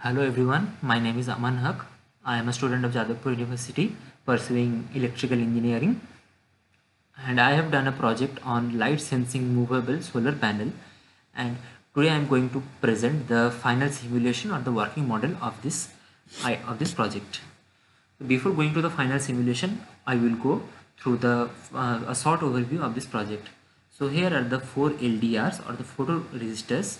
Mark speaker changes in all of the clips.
Speaker 1: Hello everyone, my name is Aman Haque. I am a student of Jadavpur University pursuing electrical engineering, and I have done a project on light sensing movable solar panel, and today I am going to present the final simulation or the working model of this project. Before going to the final simulation, I will go through a short overview of this project. So here are the 4 LDRs or the photoresistors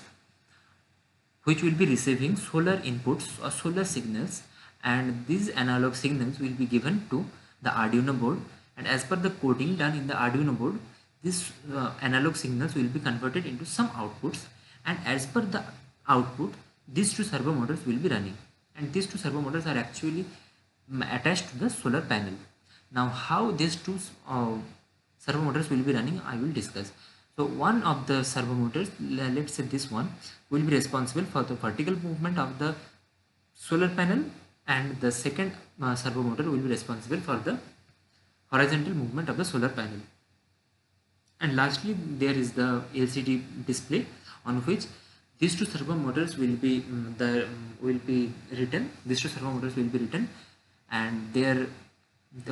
Speaker 1: which will be receiving solar inputs or solar signals, and these analog signals will be given to the Arduino board, and as per the coding done in the Arduino board, these analog signals will be converted into some outputs, and as per the output these two servo motors will be running, and these two servo motors are actually attached to the solar panel. Now how these two servo motors will be running, I will discuss. So one of the servo motors, let's say this one, will be responsible for the vertical movement of the solar panel, and the second servo motor will be responsible for the horizontal movement of the solar panel. And lastly, there is the LCD display on which these two servo motors will be written. These two servo motors will be written, and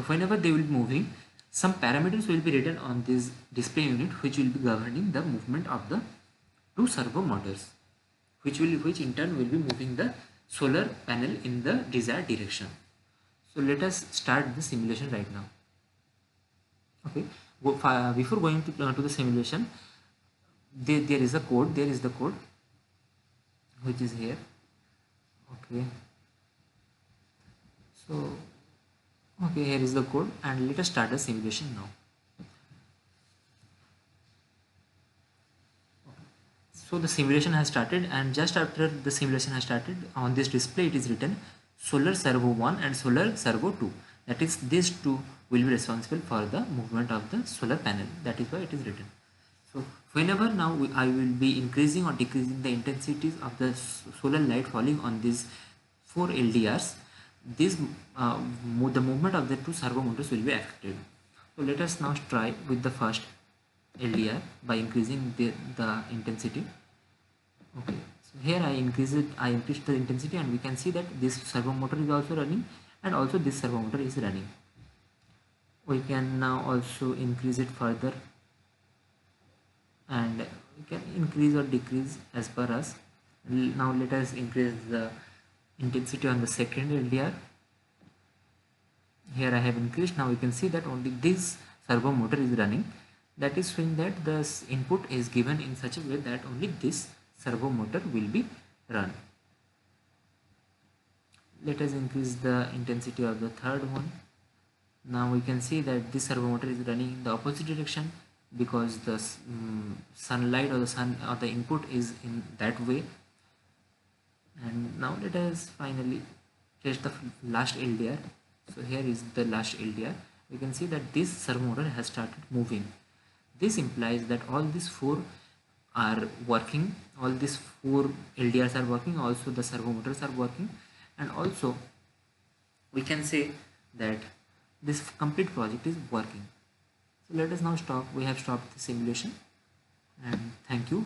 Speaker 1: whenever they will be moving, some parameters will be written on this display unit which will be governing the movement of the two servo motors, which in turn will be moving the solar panel in the desired direction. So let us start the simulation right now. Okay, before going to the simulation, there is a code. There is the code which is here. Okay, so okay, here is the code, and let us start the simulation now. So the simulation has started, and just after the simulation has started, on this display it is written solar servo 1 and solar servo 2. That is, these two will be responsible for the movement of the solar panel. That is why it is written. So whenever now I will be increasing or decreasing the intensities of the solar light falling on these 4 LDRs, the movement of the two servo motors will be affected. So let us now try with the first LDR by increasing the intensity. Okay, so here I increased the intensity, and we can see that this servo motor is also running, and also this servo motor is running. We can now also increase it further, and we can increase or decrease as per us. Now let us increase the intensity on the second LDR. Here I have increased. Now we can see that only this servo motor is running. That is showing that the input is given in such a way that only this servo motor will be run. Let us increase the intensity of the third one. Now we can see that this servo motor is running in the opposite direction, because the sunlight or the input is in that way. And now let us finally test the last LDR. So here is the last LDR. We can see that this servo motor has started moving. This implies that all these 4 are working, all these 4 LDRs are working, also the servo motors are working, and also we can say that this complete project is working. So let us now stop. We have stopped the simulation, and thank you.